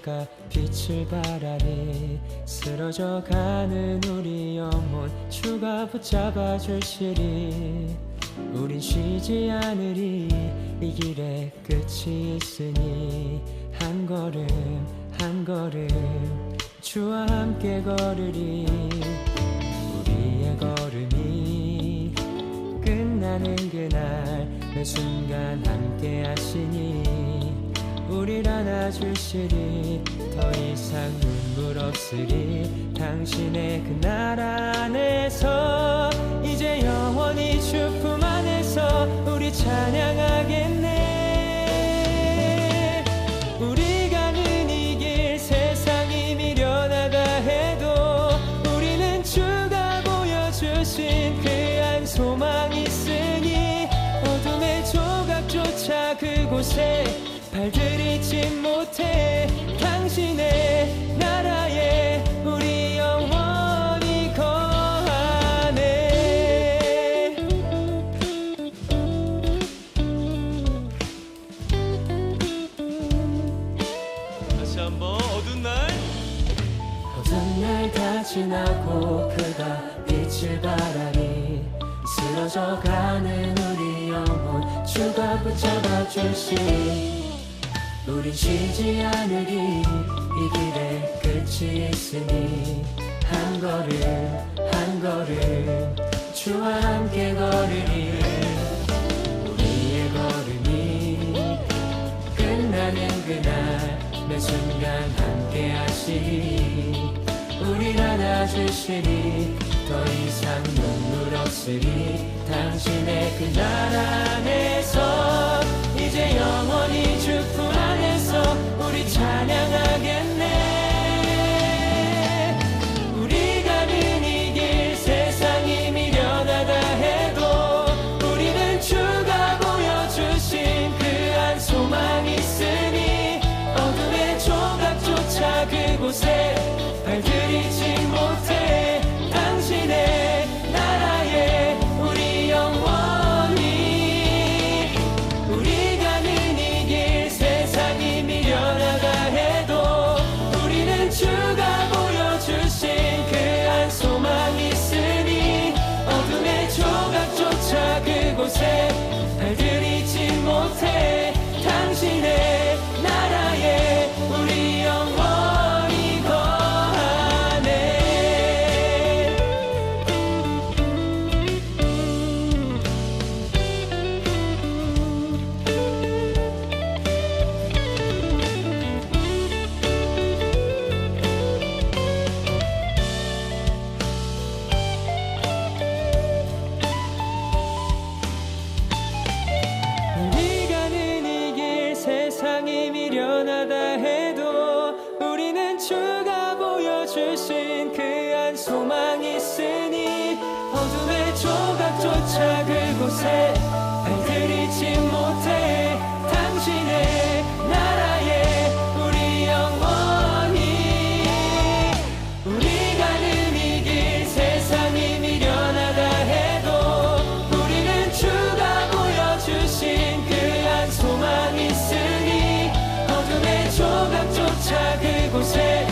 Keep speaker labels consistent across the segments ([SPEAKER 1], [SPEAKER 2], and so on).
[SPEAKER 1] 그가 빛을 바라니 쓰러져가는 우리 영혼 주가 붙잡아 주시리. 우린 쉬지 않으리. 이 길에 끝이 있으니 한 걸음 한 걸음 주와 함께 걸으리. 우리의 걸음이 끝나는 그날 매 순간 함께 하시니 우릴 안아주시리. 더 이상 눈물 없으리. 당신의 그 나라 안에서 이제 영원히 주 품 안에서 우리 찬양하겠네. 우리 가는 이 길 세상이 미련하다 해도 우리는 주가 보여주신 그 한 소망 있으니 어둠의 조각조차 그곳에 발들이지 못해. 당신의 나라에 우리 영원히 거하네.
[SPEAKER 2] 다시 한번 어두운 날
[SPEAKER 1] 다 지나고 그가 빛을 바라니 쓰러져가는 우리 영혼 주가 붙잡아 주시니 우린 쉬지 않으리. 이 길에 끝이 있으니 한 걸음 한 걸음 주와 함께 걸으리. 우리의 걸음이 끝나는 그날 매 순간 함께 하시니 우릴 안아주시니 더 이상 눈물 없으리. 당신의 그 나라 안에서 이제 영원히 주 품 안에서 우리 찬양하겠네. 우리 가는 이 길 세상이 미련하다 해도 우리는 주가 보여주신 그 한 소망 있으니 어둠의 조각조차 그곳에 발들이지 못해. 당신의 나라에 우리 영원히 우리 가는 이 길 세상이 미련하다 해도 우리는 주가 보여주신 그 한 소망 있으니 어둠의 조각조차 그곳에 발들이지 못해. 당신의 나라에 우리 영원히 거하네. 우리 가는 이 길 세상이 미련하다 해도 우리는 주가 보여주신 그 한 소망 있으니 어둠의 조각조차 그곳에 발들이지 못해. 당신의 나라에 우리 영원히 우리 가는 이 길 세상이 미련하다 해도 우리는 주가 보여주신 그 한 소망 있으니 어둠의 조각조차 그곳에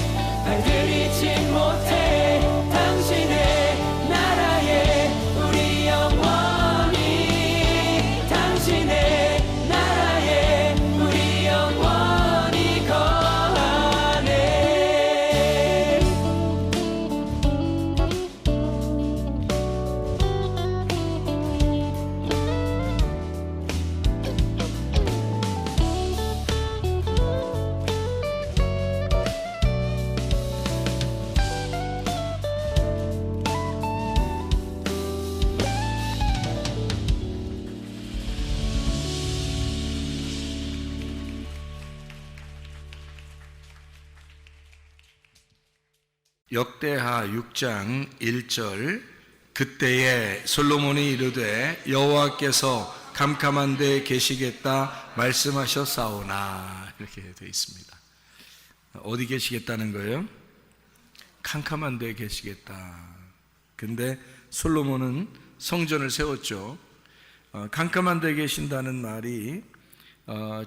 [SPEAKER 1] 발들이지 못해. 당신의 나라에 우리 영원히 당신의 나라에 우리 영원히 거하네.
[SPEAKER 3] 역대하 6장 1절. 그때에 솔로몬이 이르되 여호와께서 캄캄한 데 계시겠다 말씀하셨사오나. 이렇게 되어 있습니다. 어디 계시겠다는 거예요? 캄캄한 데 계시겠다. 근데 솔로몬은 성전을 세웠죠. 캄캄한 데 계신다는 말이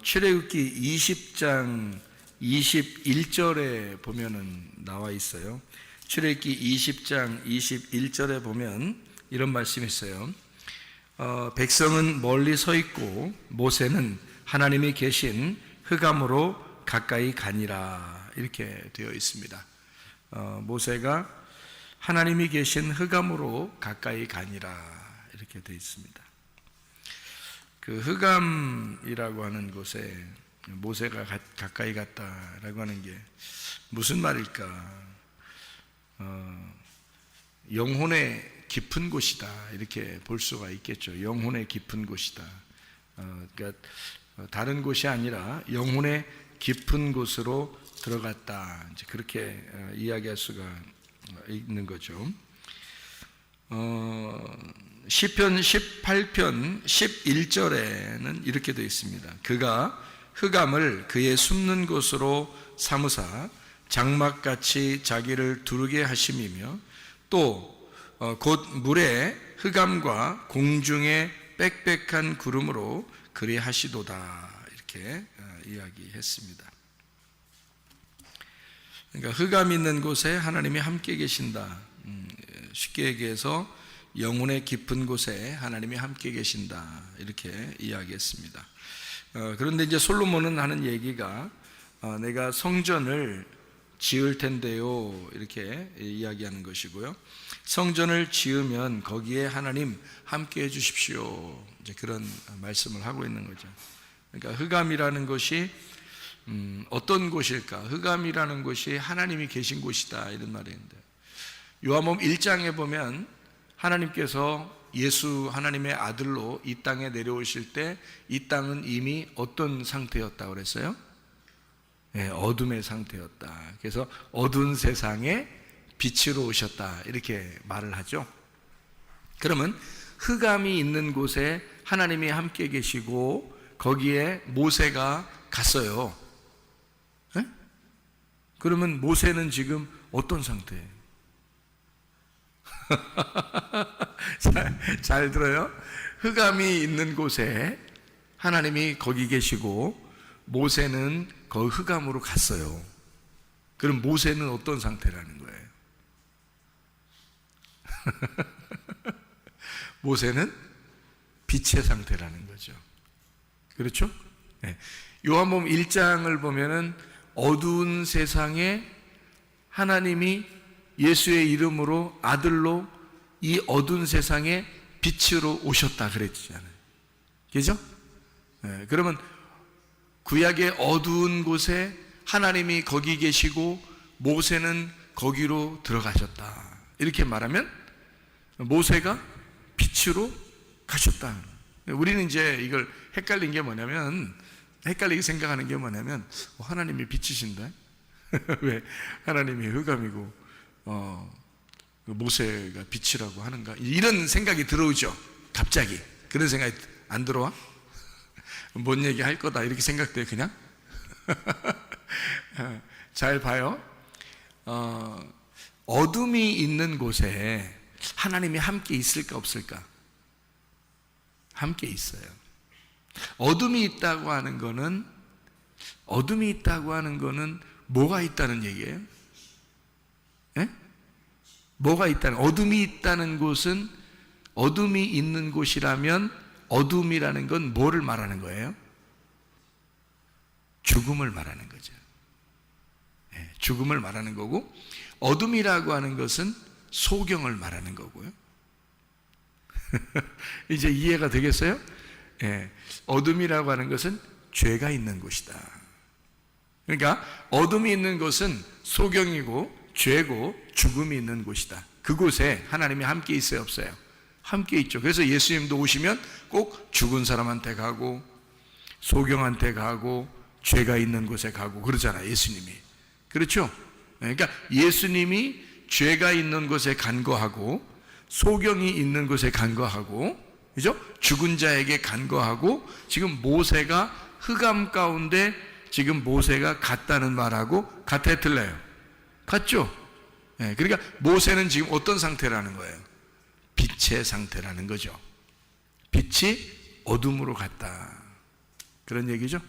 [SPEAKER 3] 출애굽기 20장 21절에 보면은 나와 있어요. 출애굽기 20장 21절에 보면 이런 말씀이 있어요. 백성은 멀리 서 있고 모세는 하나님이 계신 흑암으로 가까이 가니라, 이렇게 되어 있습니다. 모세가 하나님이 계신 흑암으로 가까이 가니라, 이렇게 되어 있습니다. 그 흑암이라고 하는 곳에 모세가 가까이 갔다라고 하는 게 무슨 말일까? 영혼의 깊은 곳이다, 이렇게 볼 수가 있겠죠. 영혼의 깊은 곳이다. 그러니까 다른 곳이 아니라 영혼의 깊은 곳으로 들어갔다, 이제 그렇게 이야기할 수가 있는 거죠. 시편 18편 11절에는 이렇게 되어 있습니다. 그가 흑암을 그의 숨는 곳으로 삼으사 장막같이 자기를 두르게 하심이며 또 곧 물의 흑암과 공중의 빽빽한 구름으로 그리 하시도다, 이렇게 이야기했습니다. 그러니까 흑암 있는 곳에 하나님이 함께 계신다. 쉽게 얘기해서 영혼의 깊은 곳에 하나님이 함께 계신다, 이렇게 이야기했습니다. 그런데 이제 솔로몬은 하는 얘기가 내가 성전을 지을 텐데요, 이렇게 이야기하는 것이고요. 성전을 지으면 거기에 하나님 함께 해 주십시오, 이제 그런 말씀을 하고 있는 거죠. 그러니까 흑암이라는 것이 어떤 곳일까? 흑암이라는 곳이 하나님이 계신 곳이다, 이런 말인데, 요한복음 1장에 보면 하나님께서 예수 하나님의 아들로 이 땅에 내려오실 때 이 땅은 이미 어떤 상태였다고 그랬어요? 네, 어둠의 상태였다. 그래서 어두운 세상에 빛으로 오셨다, 이렇게 말을 하죠. 그러면 흑암이 있는 곳에 하나님이 함께 계시고 거기에 모세가 갔어요. 네? 그러면 모세는 지금 어떤 상태예요? 잘 들어요. 흑암이 있는 곳에 하나님이 거기 계시고 모세는 그 흑암으로 갔어요. 그럼 모세는 어떤 상태라는 거예요? 모세는 빛의 상태라는 거죠. 그렇죠? 네. 요한복음 1장을 보면은 어두운 세상에 하나님이 예수의 이름으로 아들로 이 어두운 세상에 빛으로 오셨다 그랬잖아요. 그죠? 네. 그러면 구약의 어두운 곳에 하나님이 거기 계시고 모세는 거기로 들어가셨다, 이렇게 말하면 모세가 빛으로 가셨다. 우리는 이제 이걸 헷갈린 게 뭐냐면, 헷갈리게 생각하는 게 뭐냐면, 하나님이 빛이신데 왜 하나님이 흑암이고 모세가 빛이라고 하는가, 이런 생각이 들어오죠. 갑자기 그런 생각이 안 들어와? 뭔 얘기 할 거다, 이렇게 생각돼요 그냥. 잘 봐요. 어둠이 있는 곳에 하나님이 함께 있을까 없을까? 함께 있어요. 어둠이 있다고 하는 거는 뭐가 있다는 얘기예요? 예? 뭐가 있다는, 어둠이 있다는 곳은, 어둠이 있는 곳이라면 어둠이라는 건 뭐를 말하는 거예요? 죽음을 말하는 거죠. 예, 죽음을 말하는 거고, 어둠이라고 하는 것은 소경을 말하는 거고요. 이제 이해가 되겠어요? 예, 어둠이라고 하는 것은 죄가 있는 곳이다. 그러니까 어둠이 있는 곳은 소경이고 죄고 죽음이 있는 곳이다. 그곳에 하나님이 함께 있어요, 없어요? 함께 있죠. 그래서 예수님도 오시면 꼭 죽은 사람한테 가고 소경한테 가고 죄가 있는 곳에 가고 그러잖아요, 예수님이. 그렇죠? 그러니까 예수님이 죄가 있는 곳에 간거하고 소경이 있는 곳에 간거하고, 그죠? 죽은 자에게 간거하고, 지금 모세가 흑암 가운데 지금 모세가 갔다는 말하고 같아 틀려요? 같죠? 네, 그러니까 모세는 지금 어떤 상태라는 거예요? 빛의 상태라는 거죠. 빛이 어둠으로 갔다, 그런 얘기죠.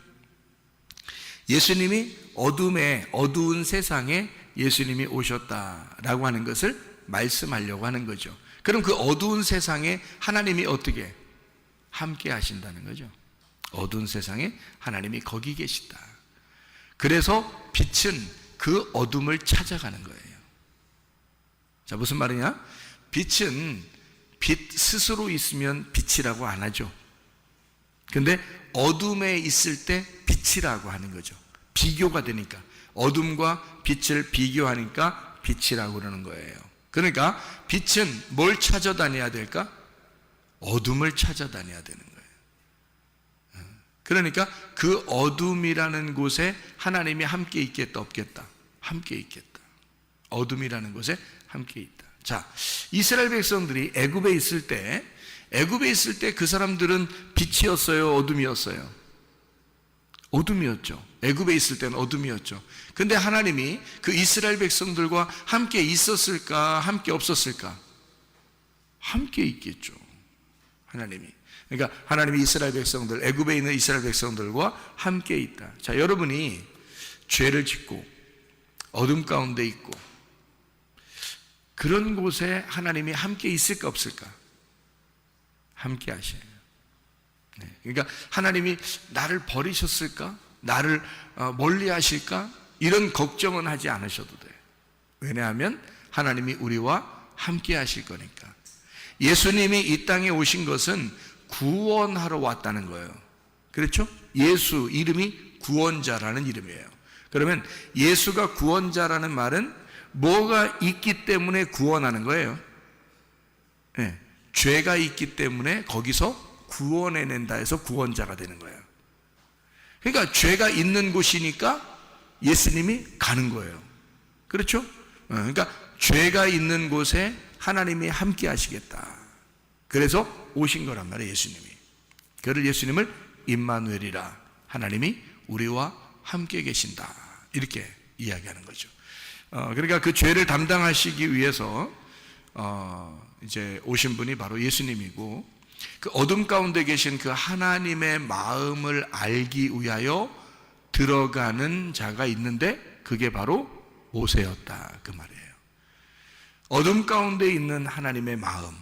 [SPEAKER 3] 예수님이 어두운 세상에 예수님이 오셨다라고 하는 것을 말씀하려고 하는 거죠. 그럼 그 어두운 세상에 하나님이 어떻게 함께 하신다는 거죠. 어두운 세상에 하나님이 거기 계시다. 그래서 빛은 그 어둠을 찾아가는 거예요. 자, 무슨 말이냐? 빛은 빛 스스로 있으면 빛이라고 안 하죠. 근데 어둠에 있을 때 빛이라고 하는 거죠. 비교가 되니까, 어둠과 빛을 비교하니까 빛이라고 그러는 거예요. 그러니까 빛은 뭘 찾아다녀야 될까? 어둠을 찾아다녀야 되는 거예요. 그러니까 그 어둠이라는 곳에 하나님이 함께 있겠다 없겠다? 함께 있겠다. 어둠이라는 곳에 함께 있다. 자, 이스라엘 백성들이 애굽에 있을 때 그 사람들은 빛이었어요, 어둠이었어요? 어둠이었죠. 애굽에 있을 때는 어둠이었죠. 근데 하나님이 그 이스라엘 백성들과 함께 있었을까, 함께 없었을까? 함께 있겠죠. 하나님이. 그러니까 하나님이 이스라엘 백성들, 애굽에 있는 이스라엘 백성들과 함께 있다. 자, 여러분이 죄를 짓고 어둠 가운데 있고 그런 곳에 하나님이 함께 있을까 없을까? 함께 하셔요. 네. 그러니까 하나님이 나를 버리셨을까? 나를 멀리 하실까? 이런 걱정은 하지 않으셔도 돼요. 왜냐하면 하나님이 우리와 함께 하실 거니까. 예수님이 이 땅에 오신 것은 구원하러 왔다는 거예요. 그렇죠? 예수 이름이 구원자라는 이름이에요. 그러면 예수가 구원자라는 말은 뭐가 있기 때문에 구원하는 거예요. 네. 죄가 있기 때문에 거기서 구원해낸다 해서 구원자가 되는 거예요. 그러니까 죄가 있는 곳이니까 예수님이 가는 거예요. 그렇죠? 그러니까 죄가 있는 곳에 하나님이 함께 하시겠다. 그래서 오신 거란 말이에요, 예수님이. 그를 예수님을 임마누엘이라, 하나님이 우리와 함께 계신다, 이렇게 이야기하는 거죠. 그러니까 그 죄를 담당하시기 위해서 이제 오신 분이 바로 예수님이고, 그 어둠 가운데 계신 그 하나님의 마음을 알기 위하여 들어가는 자가 있는데 그게 바로 모세였다, 그 말이에요. 어둠 가운데 있는 하나님의 마음,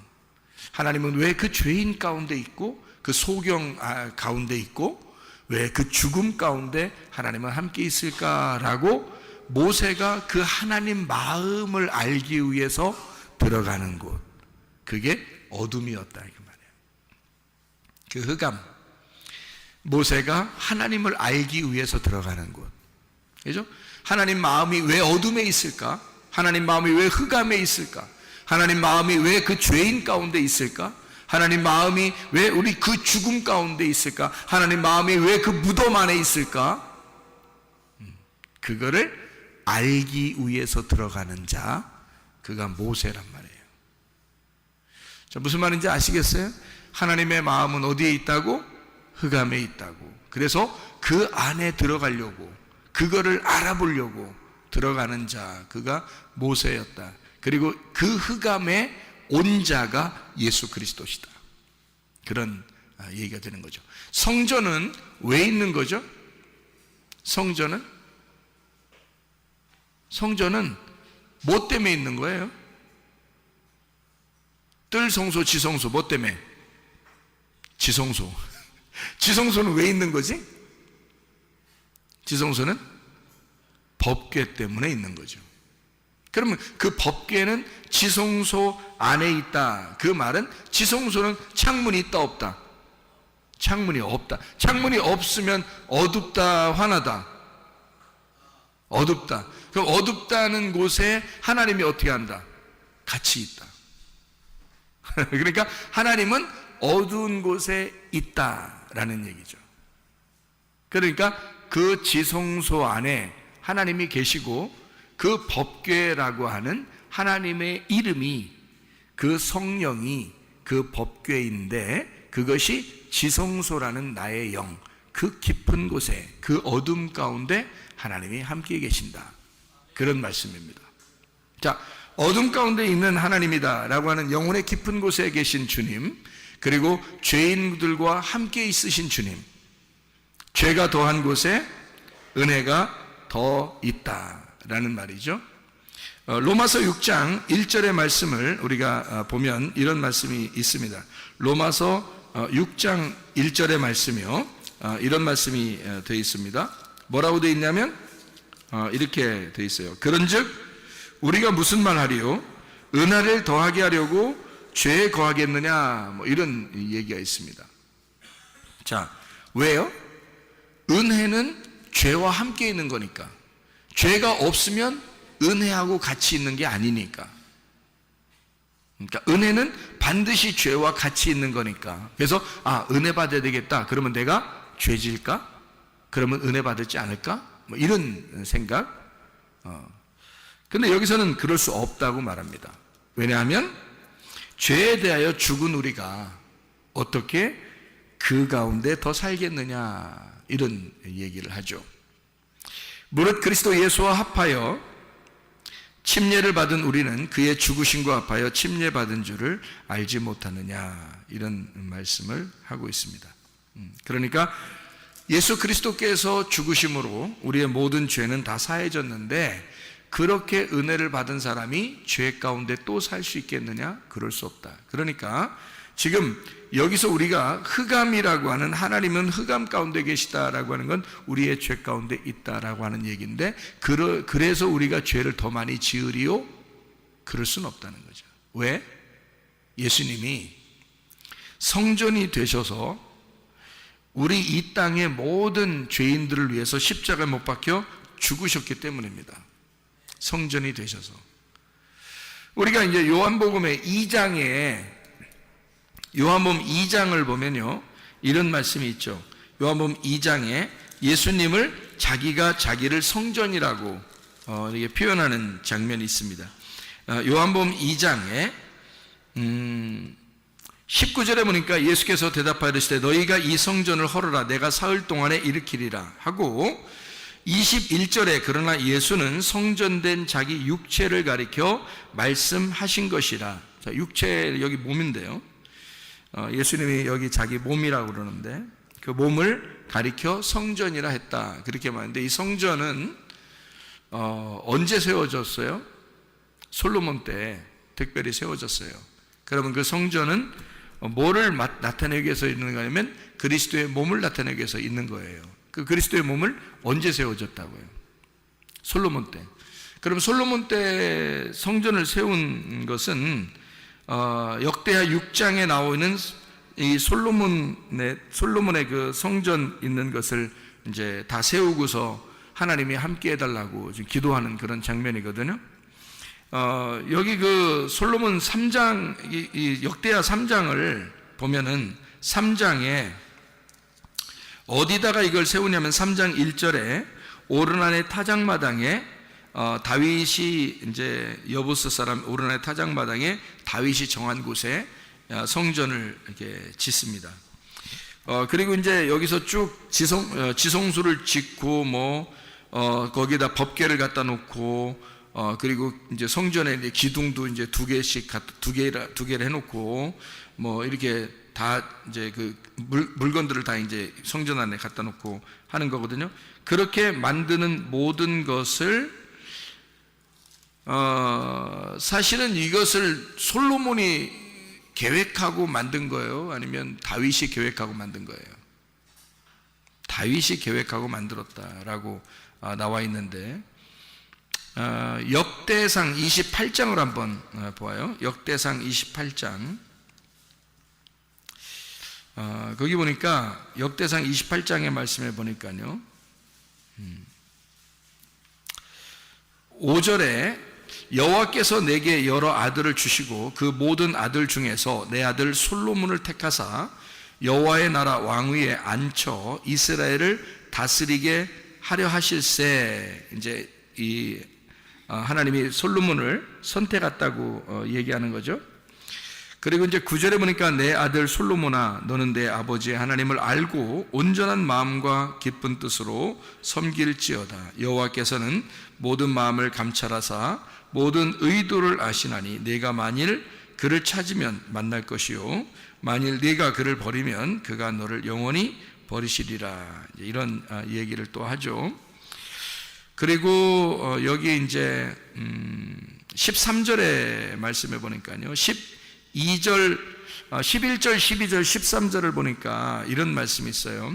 [SPEAKER 3] 하나님은 왜 그 죄인 가운데 있고 그 소경 가운데 있고 왜 그 죽음 가운데 하나님은 함께 있을까라고 모세가 그 하나님 마음을 알기 위해서 들어가는 곳, 그게 어둠이었다, 그 말이에요. 그 흑암, 모세가 하나님을 알기 위해서 들어가는 곳, 그죠? 하나님 마음이 왜 어둠에 있을까? 하나님 마음이 왜 흑암에 있을까? 하나님 마음이 왜 그 죄인 가운데 있을까? 하나님 마음이 왜 우리 그 죽음 가운데 있을까? 하나님 마음이 왜 그 무덤 안에 있을까? 그거를 알기 위해서 들어가는 자, 그가 모세란 말이에요. 자, 무슨 말인지 아시겠어요? 하나님의 마음은 어디에 있다고? 흑암에 있다고. 그래서 그 안에 들어가려고, 그거를 알아보려고 들어가는 자, 그가 모세였다. 그리고 그 흑암에 온 자가 예수 그리스도시다. 그런 얘기가 되는 거죠. 성전은 왜 있는 거죠? 성전은 뭐 때문에 있는 거예요? 뜰 성소, 지성소, 뭐 때문에? 지성소. 지성소는 왜 있는 거지? 지성소는 법궤 때문에 있는 거죠. 그러면 그 법궤는 지성소 안에 있다. 그 말은 지성소는 창문이 있다 없다? 창문이 없다. 창문이 없으면 어둡다, 환하다? 어둡다. 그럼 어둡다는 곳에 하나님이 어떻게 한다? 같이 있다. 그러니까 하나님은 어두운 곳에 있다라는 얘기죠. 그러니까 그 지성소 안에 하나님이 계시고 그 법궤라고 하는 하나님의 이름이, 그 성령이 그 법궤인데 그것이 지성소라는 나의 영, 그 깊은 곳에, 그 어둠 가운데 하나님이 함께 계신다, 그런 말씀입니다. 자, 어둠 가운데 있는 하나님이다 라고 하는 영혼의 깊은 곳에 계신 주님, 그리고 죄인들과 함께 있으신 주님, 죄가 더한 곳에 은혜가 더 있다라는 말이죠. 로마서 6장 1절의 말씀을 우리가 보면 이런 말씀이 있습니다. 로마서 6장 1절의 말씀이요, 이런 말씀이 되어 있습니다. 뭐라고 되어 있냐면 이렇게 되어 있어요. 그런즉 우리가 무슨 말 하리요? 은혜를 더하게 하려고 죄에 거하겠느냐? 뭐 이런 얘기가 있습니다. 자, 왜요? 은혜는 죄와 함께 있는 거니까. 죄가 없으면 은혜하고 같이 있는 게 아니니까. 그러니까 은혜는 반드시 죄와 같이 있는 거니까. 그래서 은혜 받아야 되겠다. 그러면 내가 죄질까? 그러면 은혜 받지 않을까? 뭐 이런 생각. 근데 여기서는 그럴 수 없다고 말합니다. 왜냐하면 죄에 대하여 죽은 우리가 어떻게 그 가운데 더 살겠느냐, 이런 얘기를 하죠. 무릇 그리스도 예수와 합하여 침례를 받은 우리는 그의 죽으심과 합하여 침례받은 줄을 알지 못하느냐, 이런 말씀을 하고 있습니다. 그러니까 예수 그리스도께서 죽으심으로 우리의 모든 죄는 다 사해졌는데, 그렇게 은혜를 받은 사람이 죄 가운데 또 살 수 있겠느냐? 그럴 수 없다. 그러니까 지금 여기서 우리가 흑암이라고 하는, 하나님은 흑암 가운데 계시다라고 하는 건 우리의 죄 가운데 있다라고 하는 얘기인데, 그래서 우리가 죄를 더 많이 지으리요? 그럴 수는 없다는 거죠. 왜? 예수님이 성전이 되셔서 우리 이 땅의 모든 죄인들을 위해서 십자가에 못 박혀 죽으셨기 때문입니다. 성전이 되셔서. 우리가 이제 요한복음의 2장에, 요한복음 2장을 보면요, 이런 말씀이 있죠. 요한복음 2장에 예수님을 자기가 자기를 성전이라고 이렇게 표현하는 장면이 있습니다. 요한복음 2장에 19절에 보니까 예수께서 대답하시되 너희가 이 성전을 헐어라, 내가 사흘 동안에 일으키리라 하고, 21절에 그러나 예수는 성전된 자기 육체를 가리켜 말씀하신 것이라. 자, 육체, 여기 몸인데요, 예수님이 여기 자기 몸이라고 그러는데 그 몸을 가리켜 성전이라 했다, 그렇게 말하는데, 이 성전은 언제 세워졌어요? 솔로몬 때 특별히 세워졌어요. 그러면 그 성전은 뭐를 나타내기 위해서 있는 거냐면 그리스도의 몸을 나타내기 위해서 있는 거예요. 그 그리스도의 몸을 언제 세워졌다고요? 솔로몬 때. 그럼 솔로몬 때 성전을 세운 것은 역대하 6장에 나오는 이 솔로몬의 그 성전 있는 것을 이제 다 세우고서 하나님이 함께 해달라고 지금 기도하는 그런 장면이거든요. 여기 그 솔로몬 3장, 이 역대하 3장을 보면은 3장에 어디다가 이걸 세우냐면 3장 1절에 오르난의 타작마당에 다윗이 이제 여부스 사람 오르난의 타작마당에 다윗이 정한 곳에 성전을 이렇게 짓습니다. 그리고 이제 여기서 쭉 지성소를 짓고 거기다 법궤를 갖다 놓고 그리고 이제 성전에 이제 기둥도 이제 두 개를 해놓고 이렇게 다 이제 그 물건들을 다 이제 성전 안에 갖다 놓고 하는 거거든요. 그렇게 만드는 모든 것을 사실은 이것을 솔로몬이 계획하고 만든 거예요? 아니면 다윗이 계획하고 만든 거예요? 다윗이 계획하고 만들었다라고 나와 있는데, 역대상 28장을 한번 보아요. 역대상 28장. 거기 보니까 역대상 28장의 말씀에 보니까요, 5절에 여호와께서 내게 여러 아들을 주시고 그 모든 아들 중에서 내 아들 솔로몬을 택하사 여호와의 나라 왕위에 앉혀 이스라엘을 다스리게 하려 하실세. 이제 이 하나님이 솔로몬을 선택했다고 얘기하는 거죠. 그리고 이제 9절에 보니까 내 아들 솔로몬아 너는 내 아버지의 하나님을 알고 온전한 마음과 기쁜 뜻으로 섬길지어다. 여호와께서는 모든 마음을 감찰하사 모든 의도를 아시나니 네가 만일 그를 찾으면 만날 것이요 만일 네가 그를 버리면 그가 너를 영원히 버리시리라. 이런 얘기를 또 하죠. 그리고 여기 이제 13절에 말씀해 보니까요, 11절, 12절, 13절을 보니까 이런 말씀이 있어요.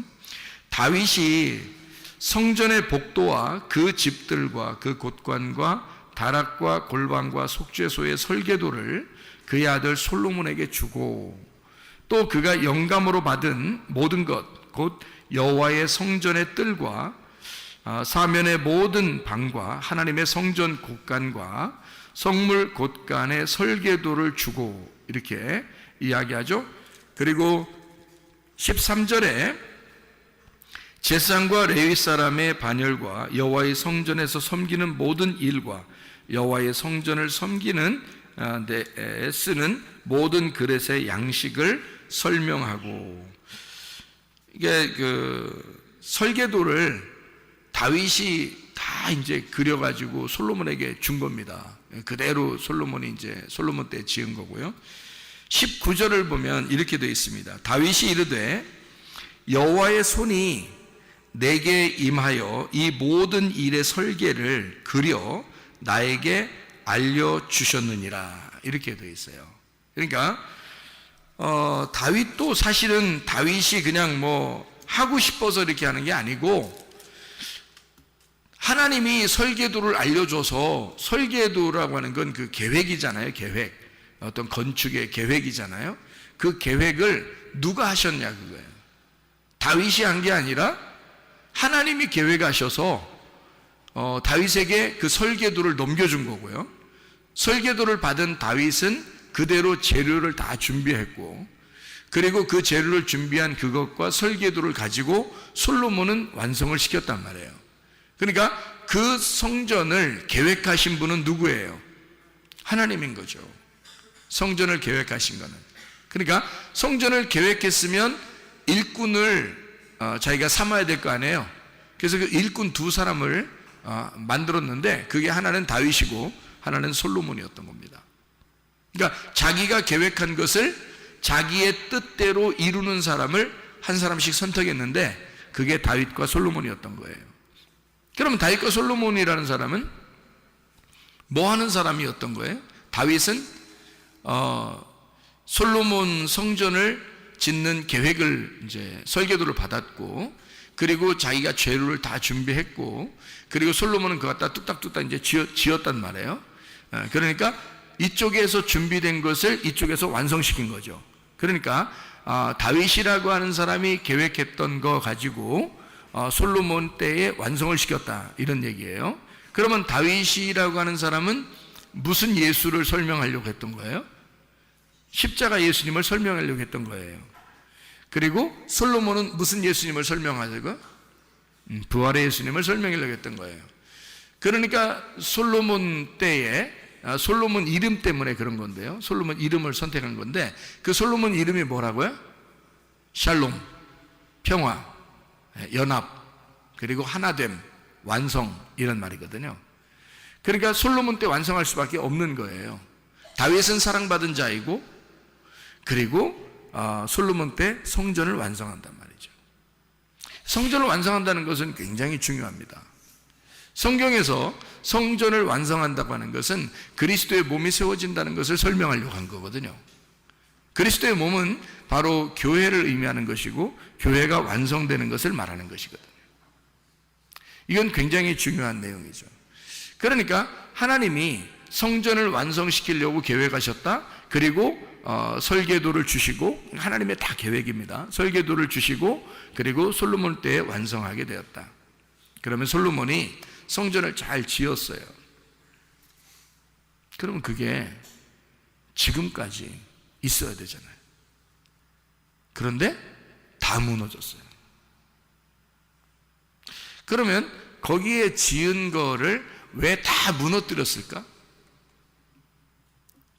[SPEAKER 3] 다윗이 성전의 복도와 그 집들과 그 곳관과 다락과 골방과 속죄소의 설계도를 그의 아들 솔로몬에게 주고, 또 그가 영감으로 받은 모든 것, 곧 여호와의 성전의 뜰과 사면의 모든 방과 하나님의 성전 곳간과 성물 곳간의 설계도를 주고, 이렇게 이야기하죠. 그리고 13절에 제사장과 레위 사람의 반열과 여호와의 성전에서 섬기는 모든 일과 여호와의 성전을 섬기는 데 쓰는 모든 그릇의 양식을 설명하고, 이게 그 설계도를 다윗이 다 이제 그려가지고 솔로몬에게 준 겁니다. 그대로 솔로몬이 이제 솔로몬 때 지은 거고요. 19절을 보면 이렇게 되어 있습니다. 다윗이 이르되 여호와의 손이 내게 임하여 이 모든 일의 설계를 그려 나에게 알려주셨느니라, 이렇게 되어 있어요. 그러니까 다윗도 사실은 다윗이 그냥 뭐 하고 싶어서 이렇게 하는 게 아니고, 하나님이 설계도를 알려줘서, 설계도라고 하는 건 그 계획이잖아요. 계획, 어떤 건축의 계획이잖아요. 그 계획을 누가 하셨냐, 그거예요. 다윗이 한 게 아니라 하나님이 계획하셔서 다윗에게 그 설계도를 넘겨준 거고요. 설계도를 받은 다윗은 그대로 재료를 다 준비했고, 그리고 그 재료를 준비한 그것과 설계도를 가지고 솔로몬은 완성을 시켰단 말이에요. 그러니까 그 성전을 계획하신 분은 누구예요? 하나님인 거죠. 성전을 계획하신 거는. 그러니까 성전을 계획했으면 일꾼을 자기가 삼아야 될 거 아니에요. 그래서 그 일꾼 두 사람을 만들었는데, 그게 하나는 다윗이고 하나는 솔로몬이었던 겁니다. 그러니까 자기가 계획한 것을 자기의 뜻대로 이루는 사람을 한 사람씩 선택했는데, 그게 다윗과 솔로몬이었던 거예요. 그러면 다윗과 솔로몬이라는 사람은 뭐 하는 사람이었던 거예요? 다윗은 솔로몬 성전을 짓는 계획을, 이제 설계도를 받았고, 그리고 자기가 재료를 다 준비했고, 그리고 솔로몬은 그거 갖다 뚝딱뚝딱 이제 지었단 말이에요. 그러니까 이쪽에서 준비된 것을 이쪽에서 완성시킨 거죠. 그러니까 다윗이라고 하는 사람이 계획했던 거 가지고 솔로몬 때에 완성을 시켰다, 이런 얘기예요. 그러면 다윗이라고 하는 사람은 무슨 예수를 설명하려고 했던 거예요? 십자가 예수님을 설명하려고 했던 거예요. 그리고 솔로몬은 무슨 예수님을 설명하려고? 부활의 예수님을 설명하려고 했던 거예요. 그러니까 솔로몬 때에 솔로몬 이름 때문에 그런 건데요, 솔로몬 이름을 선택한 건데, 그 솔로몬 이름이 뭐라고요? 샬롬, 평화, 연합, 그리고 하나됨, 완성, 이런 말이거든요. 그러니까 솔로몬 때 완성할 수밖에 없는 거예요. 다윗은 사랑받은 자이고, 그리고 솔로몬 때 성전을 완성한단 말이죠. 성전을 완성한다는 것은 굉장히 중요합니다. 성경에서 성전을 완성한다고 하는 것은 그리스도의 몸이 세워진다는 것을 설명하려고 한 거거든요. 그리스도의 몸은 바로 교회를 의미하는 것이고, 교회가 완성되는 것을 말하는 것이거든요. 이건 굉장히 중요한 내용이죠. 그러니까 하나님이 성전을 완성시키려고 계획하셨다. 그리고 설계도를 주시고, 하나님의 다 계획입니다. 설계도를 주시고, 그리고 솔로몬 때에 완성하게 되었다. 그러면 솔로몬이 성전을 잘 지었어요. 그러면 그게 지금까지 있어야 되잖아요. 그런데 다 무너졌어요. 그러면 거기에 지은 거를 왜 다 무너뜨렸을까?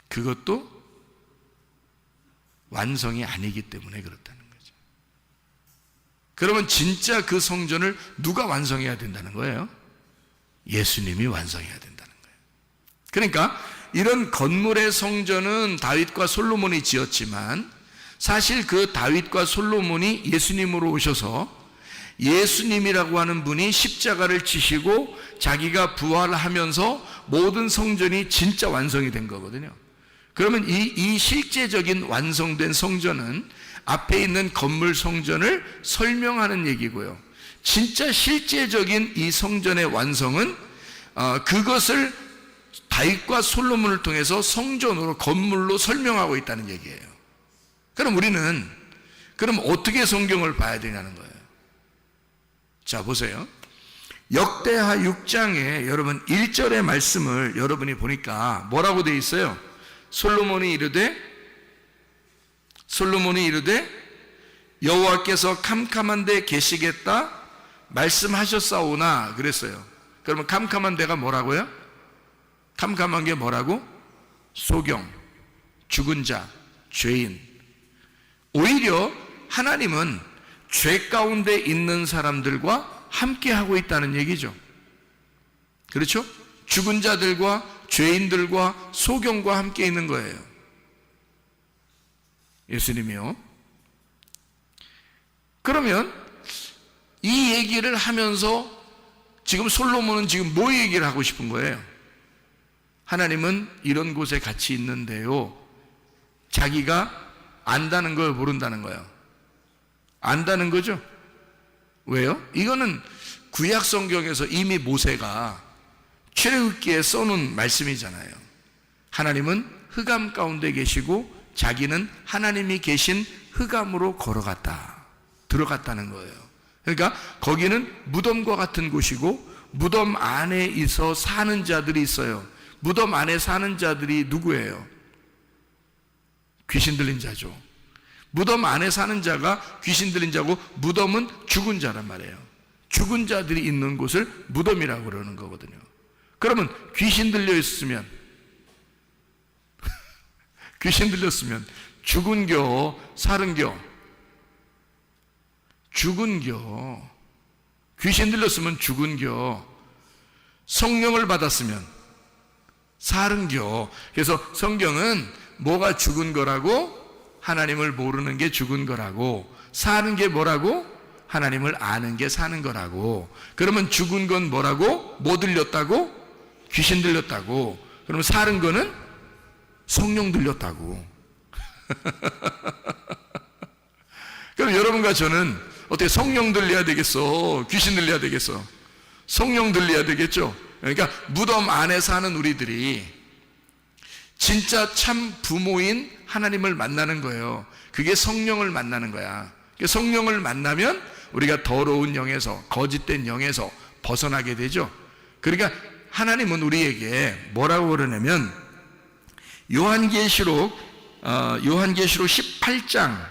[SPEAKER 3] 그것도 완성이 아니기 때문에 그렇다는 거죠. 그러면 진짜 그 성전을 누가 완성해야 된다는 거예요? 예수님이 완성해야 된다는 거예요. 그러니까 이런 건물의 성전은 다윗과 솔로몬이 지었지만, 사실 그 다윗과 솔로몬이 예수님으로 오셔서 예수님이라고 하는 분이 십자가를 지시고 자기가 부활하면서 모든 성전이 진짜 완성이 된 거거든요. 그러면 이 실제적인 완성된 성전은 앞에 있는 건물 성전을 설명하는 얘기고요. 진짜 실제적인 이 성전의 완성은 그것을 다윗과 솔로몬을 통해서 성전으로 건물로 설명하고 있다는 얘기예요. 그럼 우리는 그럼 어떻게 성경을 봐야 되냐는 거예요. 자, 보세요. 역대하 6장에 여러분 1절의 말씀을 여러분이 보니까 뭐라고 되어 있어요? 솔로몬이 이르되 여호와께서 캄캄한 데 계시겠다 말씀하셨사오나 그랬어요. 그러면 캄캄한 데가 뭐라고요? 캄캄한 게 뭐라고? 소경, 죽은 자, 죄인. 오히려 하나님은 죄 가운데 있는 사람들과 함께 하고 있다는 얘기죠. 그렇죠? 죽은 자들과 죄인들과 소경과 함께 있는 거예요. 예수님이요. 그러면 이 얘기를 하면서 지금 솔로몬은 지금 뭐 얘기를 하고 싶은 거예요? 하나님은 이런 곳에 같이 있는데요. 자기가 안다는 걸 모른다는 거예요. 안다는 거죠. 왜요? 이거는 구약 성경에서 이미 모세가 출애굽기에 써놓은 말씀이잖아요. 하나님은 흑암 가운데 계시고 자기는 하나님이 계신 흑암으로 들어갔다는 거예요. 그러니까 거기는 무덤과 같은 곳이고 무덤 안에 있어 사는 자들이 있어요. 무덤 안에 사는 자들이 누구예요? 귀신 들린 자죠. 무덤 안에 사는 자가 귀신 들린 자고 무덤은 죽은 자란 말이에요. 죽은 자들이 있는 곳을 무덤이라고 그러는 거거든요. 그러면 귀신 들려 있으면 귀신 들렸으면 죽은겨 살은겨? 죽은겨. 귀신 들렸으면 죽은겨. 성령을 받았으면 살은겨. 그래서 성경은 뭐가 죽은 거라고? 하나님을 모르는 게 죽은 거라고. 사는 게 뭐라고? 하나님을 아는 게 사는 거라고. 그러면 죽은 건 뭐라고? 뭐 들렸다고? 귀신 들렸다고. 그러면 사는 거는 성령 들렸다고. 그럼 여러분과 저는 어떻게 성령 들려야 되겠어? 귀신 들려야 되겠어? 성령 들려야 되겠죠? 그러니까 무덤 안에 사는 우리들이 진짜 참 부모인 하나님을 만나는 거예요. 그게 성령을 만나는 거야. 성령을 만나면 우리가 더러운 영에서, 거짓된 영에서 벗어나게 되죠. 그러니까 하나님은 우리에게 뭐라고 그러냐면 요한계시록 18장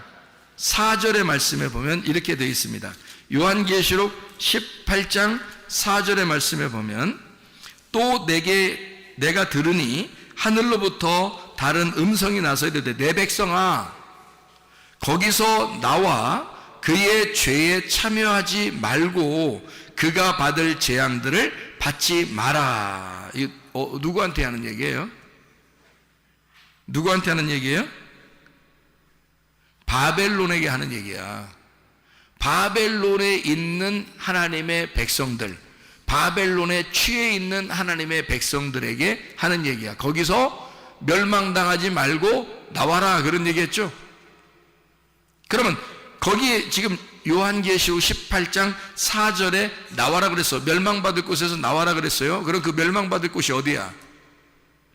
[SPEAKER 3] 4절의 말씀에 보면 이렇게 되어 있습니다. 요한계시록 18장 4절의 말씀에 보면 또 내가 들으니 하늘로부터 다른 음성이 나서 이르되 내 백성아 거기서 나와 그의 죄에 참여하지 말고 그가 받을 재앙들을 받지 마라. 누구한테 하는 얘기예요? 누구한테 하는 얘기예요? 바벨론에게 하는 얘기야. 바벨론에 있는 하나님의 백성들, 바벨론에 취해 있는 하나님의 백성들에게 하는 얘기야. 거기서 멸망당하지 말고 나와라 그런 얘기했죠. 그러면 거기에 지금 요한계시록 18장 4절에 나와라 그랬어. 멸망받을 곳에서 나와라 그랬어요. 그럼 그 멸망받을 곳이 어디야?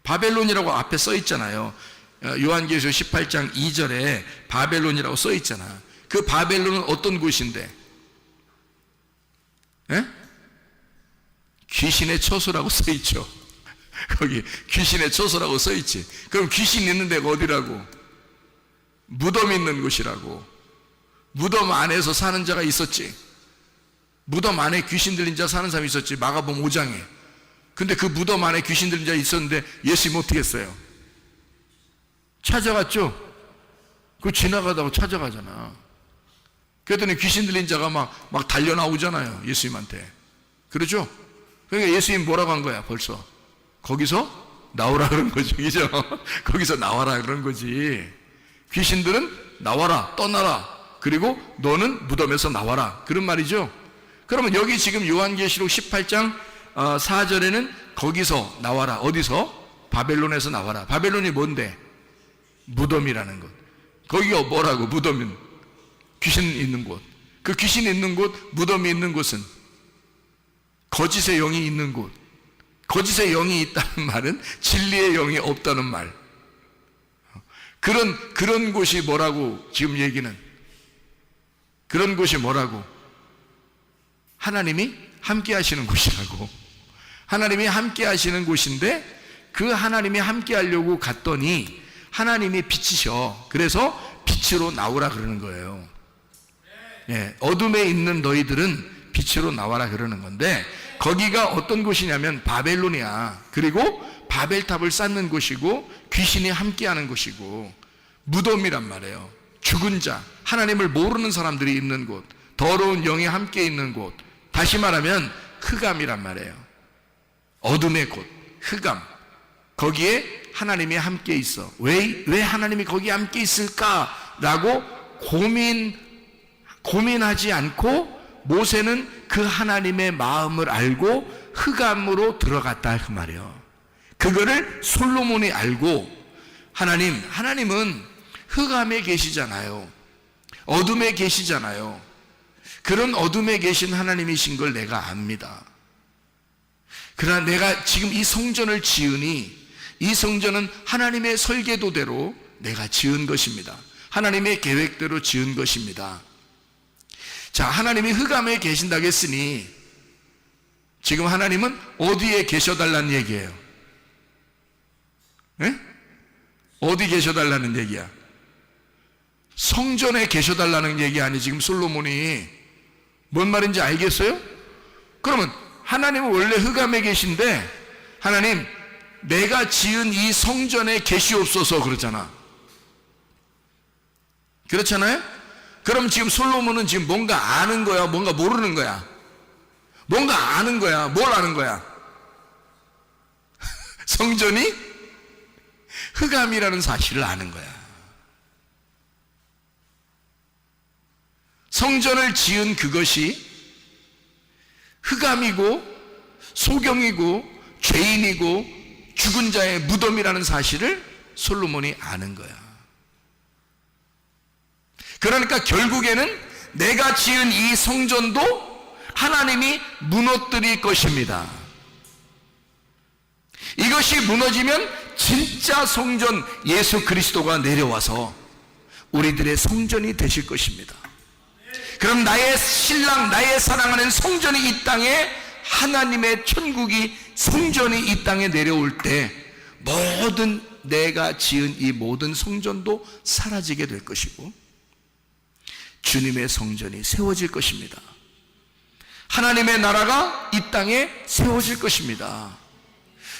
[SPEAKER 3] 바벨론이라고 앞에 써 있잖아요. 요한계시록 18장 2절에 바벨론이라고 써 있잖아. 그 바벨론은 어떤 곳인데? 에? 귀신의 처소라고 써 있죠. 거기 귀신의 처소라고 써 있지. 그럼 귀신 있는 데가 어디라고? 무덤 있는 곳이라고. 무덤 안에서 사는 자가 있었지. 무덤 안에 귀신 들린 자 사는 사람이 있었지. 마가복음 5장에. 근데 그 무덤 안에 귀신 들린 자 있었는데 예수님 어떻게 했어요? 찾아갔죠. 그거 지나가다가 찾아가잖아. 그랬더니 귀신 들린 자가 막 달려 나오잖아요. 예수님한테. 그렇죠? 그러니까 예수님 뭐라고 한 거야 벌써? 거기서 나오라 그런 거죠. 그죠? 거기서 나와라 그런 거지. 귀신들은 나와라, 떠나라. 그리고 너는 무덤에서 나와라. 그런 말이죠. 그러면 여기 지금 요한계시록 18장 4절에는 거기서 나와라. 어디서? 바벨론에서 나와라. 바벨론이 뭔데? 무덤이라는 것. 거기가 뭐라고? 무덤은 귀신 있는 곳. 그 귀신 있는 곳, 무덤이 있는 곳은 거짓의 영이 있는 곳. 거짓의 영이 있다는 말은 진리의 영이 없다는 말. 그런 곳이 뭐라고 지금 얘기는? 그런 곳이 뭐라고? 하나님이 함께 하시는 곳이라고. 하나님이 함께 하시는 곳인데 그 하나님이 함께 하려고 갔더니 하나님이 빛이셔. 그래서 빛으로 나오라 그러는 거예요. 예, 어둠에 있는 너희들은 빛으로 나와라 그러는 건데 거기가 어떤 곳이냐면 바벨론이야. 그리고 바벨탑을 쌓는 곳이고 귀신이 함께하는 곳이고 무덤이란 말이에요. 죽은 자, 하나님을 모르는 사람들이 있는 곳, 더러운 영이 함께 있는 곳, 다시 말하면 흑암이란 말이에요. 어둠의 곳, 흑암. 거기에 하나님이 함께 있어. 왜 하나님이 거기에 함께 있을까라고 고민하지 않고 모세는 그 하나님의 마음을 알고 흑암으로 들어갔다 그 말이에요. 그거를 솔로몬이 알고 하나님은 흑암에 계시잖아요. 어둠에 계시잖아요. 그런 어둠에 계신 하나님이신 걸 내가 압니다. 그러나 내가 지금 이 성전을 지으니 이 성전은 하나님의 설계도대로 내가 지은 것입니다. 하나님의 계획대로 지은 것입니다. 자, 하나님이 흑암에 계신다고 했으니 지금 하나님은 어디에 계셔달라는 얘기예요? 네? 어디 계셔달라는 얘기야? 성전에 계셔달라는 얘기 아니? 지금 솔로몬이 뭔 말인지 알겠어요? 그러면 하나님은 원래 흑암에 계신데 하나님 내가 지은 이 성전에 계시옵소서 그러잖아. 그렇잖아요? 그럼 지금 솔로몬은 지금 뭔가 아는 거야? 뭔가 모르는 거야? 뭔가 아는 거야? 뭘 아는 거야? 성전이 흑암이라는 사실을 아는 거야. 성전을 지은 그것이 흑암이고 소경이고 죄인이고 죽은 자의 무덤이라는 사실을 솔로몬이 아는 거야. 그러니까 결국에는 내가 지은 이 성전도 하나님이 무너뜨릴 것입니다. 이것이 무너지면 진짜 성전 예수 그리스도가 내려와서 우리들의 성전이 되실 것입니다. 그럼 나의 신랑, 나의 사랑하는 성전이 이 땅에, 하나님의 천국이 성전이 이 땅에 내려올 때 모든 내가 지은 이 모든 성전도 사라지게 될 것이고 주님의 성전이 세워질 것입니다. 하나님의 나라가 이 땅에 세워질 것입니다.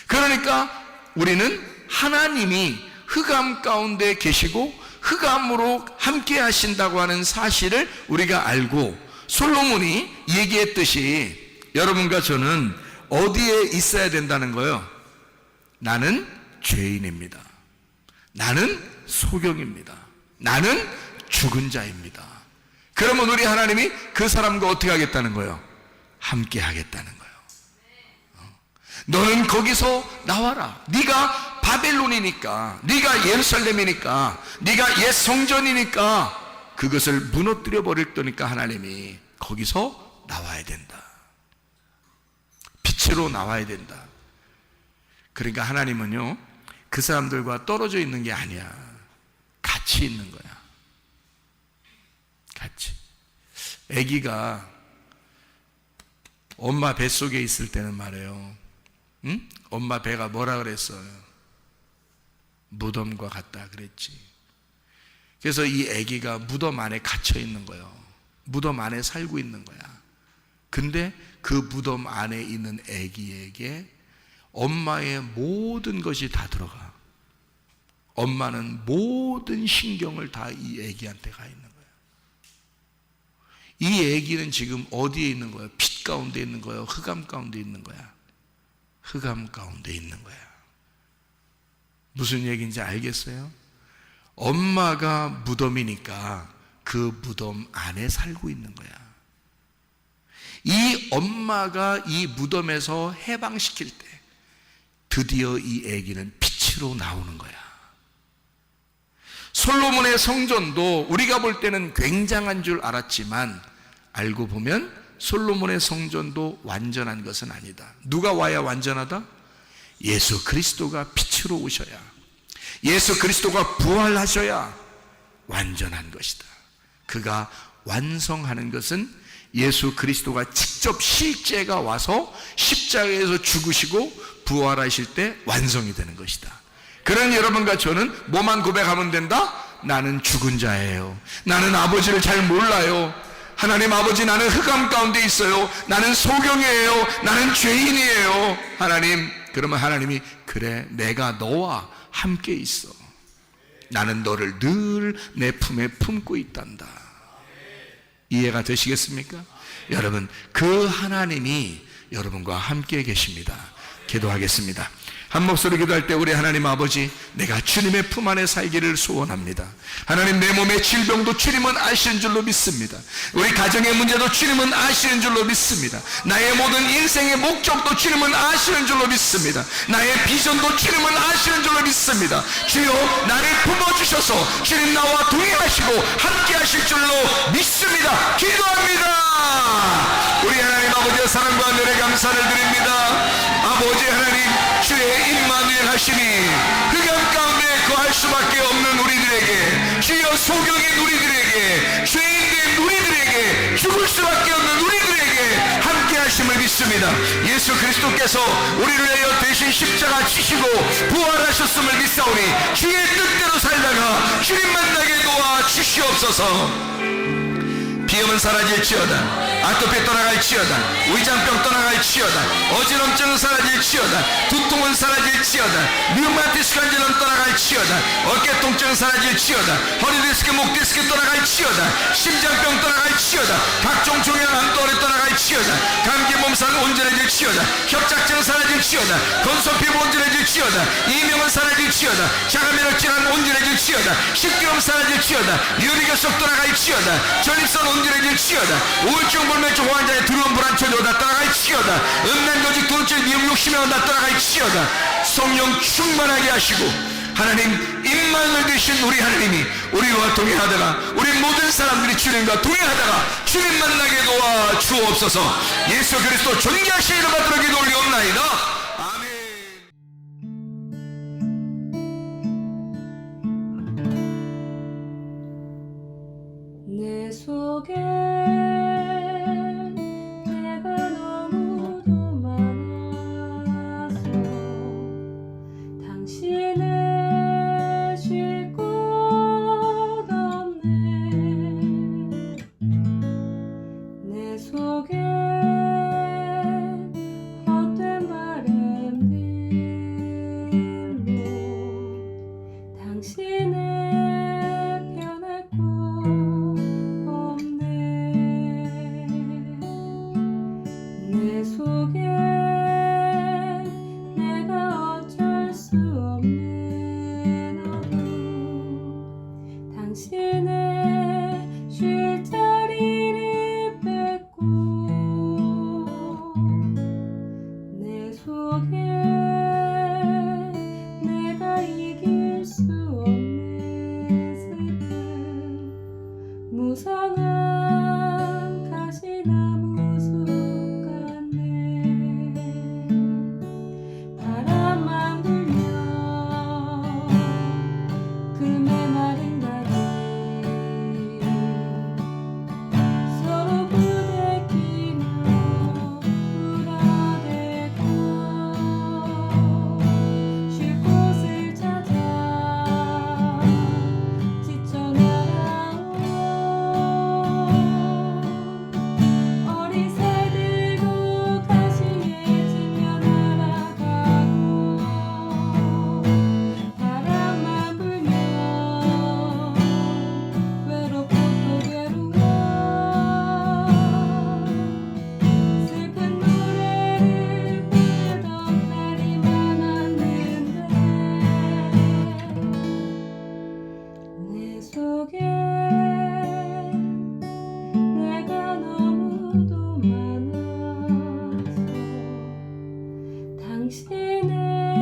[SPEAKER 3] 그러니까 우리는 하나님이 흑암 가운데 계시고 흑암으로 함께 하신다고 하는 사실을 우리가 알고 솔로몬이 얘기했듯이 여러분과 저는 어디에 있어야 된다는 거예요? 나는 죄인입니다. 나는 소경입니다. 나는 죽은 자입니다. 그러면 우리 하나님이 그 사람과 어떻게 하겠다는 거예요? 함께 하겠다는 거예요. 너는 거기서 나와라. 네가 바벨론이니까, 네가 예루살렘이니까, 네가 옛 성전이니까 그것을 무너뜨려 버릴 거니까 하나님이 거기서 나와야 된다. 빛으로 나와야 된다. 그러니까 하나님은요, 그 사람들과 떨어져 있는 게 아니야. 같이 있는 거야. 같이. 아기가 엄마 뱃속에 있을 때는 말이에요. 응? 엄마 배가 뭐라 그랬어요? 무덤과 같다 그랬지. 그래서 이 아기가 무덤 안에 갇혀 있는 거예요. 무덤 안에 살고 있는 거야. 근데 그 무덤 안에 있는 아기에게 엄마의 모든 것이 다 들어가. 엄마는 모든 신경을 다 이 아기한테 가 있는 거야. 이 아기는 지금 어디에 있는 거야? 빛 가운데 있는 거야? 흑암 가운데 있는 거야? 흑암 가운데 있는 거야. 무슨 얘기인지 알겠어요? 엄마가 무덤이니까 그 무덤 안에 살고 있는 거야. 이 엄마가 이 무덤에서 해방시킬 때 드디어 이 아기는 빛으로 나오는 거야. 솔로몬의 성전도 우리가 볼 때는 굉장한 줄 알았지만 알고 보면 솔로몬의 성전도 완전한 것은 아니다. 누가 와야 완전하다? 예수 그리스도가 빛으로 오셔야, 예수 그리스도가 부활하셔야 완전한 것이다. 그가 완성하는 것은 예수 그리스도가 직접 실제가 와서 십자가에서 죽으시고 부활하실 때 완성이 되는 것이다. 그런 여러분과 저는 뭐만 고백하면 된다? 나는 죽은 자예요. 나는 아버지를 잘 몰라요. 하나님 아버지, 나는 흑암 가운데 있어요. 나는 소경이에요. 나는 죄인이에요. 하나님, 그러면 하나님이 그래, 내가 너와 함께 있어. 나는 너를 늘 내 품에 품고 있단다. 이해가 되시겠습니까? 여러분, 그 하나님이 여러분과 함께 계십니다. 기도하겠습니다. 한 목소리 기도할 때 우리 하나님 아버지, 내가 주님의 품 안에 살기를 소원합니다. 하나님, 내 몸의 질병도 주님은 아시는 줄로 믿습니다. 우리 가정의 문제도 주님은 아시는 줄로 믿습니다. 나의 모든 인생의 목적도 주님은 아시는 줄로 믿습니다. 나의 비전도 주님은 아시는 줄로 믿습니다. 주여, 나를 품어주셔서 주님 나와 동행하시고 함께 하실 줄로 믿습니다. 기도합니다. 우리 하나님 아버지의 사랑과 은혜에 감사를 드립니다. 아버지 하나님, 주의 임마누엘 하시니 흑암 가운데 거할 수밖에 없는 우리들에게, 주여 소경인 우리들에게, 죄인된 우리들에게, 죽을 수밖에 없는 우리들에게 함께 하심을 믿습니다. 예수 그리스도께서 우리를 위하여 대신 십자가 지시고 부활하셨음을 믿사오니 주의 뜻대로 살다가 주님 만나게 도와 주시옵소서. 비염은 사라질지어다. 아토피 떠나갈지어다. 위장병 떠나갈지어다. 어지럼증은 사라질지어다. 두통은 사라질지어다. 류마티스 관절은 떠나갈지어다. 어깨 통증은 사라질지어다. 허리디스크, 목디스크 떠나갈지어다. 심장병 떠나갈지어다. 각종 종양 암떠리 떠나갈지어다. 감기 몸살 온전해질지어다. 협착증은 사라질지어다. 건소피부 온전해질지어다. 이명은 사라질지어다. 자가면역 질환 온전해질지어다. 식기염 사라질지어다. 유리결석 떠나갈지어다. 전립선 온전해질지어다. 우울증, 불면증 환자의 두려움, 불안, 초조 다 떠나갈지어다. 음란조직, 돈줄, 미움, 욕심이 다 떠나갈지어다. 성령 충만하게 하시고 하나님 임마누엘 되신 우리 하나님이 우리와 동행하다가 우리 모든 사람들이 주님과 동행하다가 주님 만나게 도와 주옵소서. 예수 그리스도 존귀하신 이름 받들어 기도 올리옵나이다. 아멘.
[SPEAKER 4] 내 속에 내가 너무도 많아서 당신을 쉴 곳 없네. 내 속에 헛된 바램들로 당신을 내 속에 내가 어쩔 수 없는 어둠, 당신의 쉴 자리를 뺏고 내 속에 내가 이길 수 없는 당신의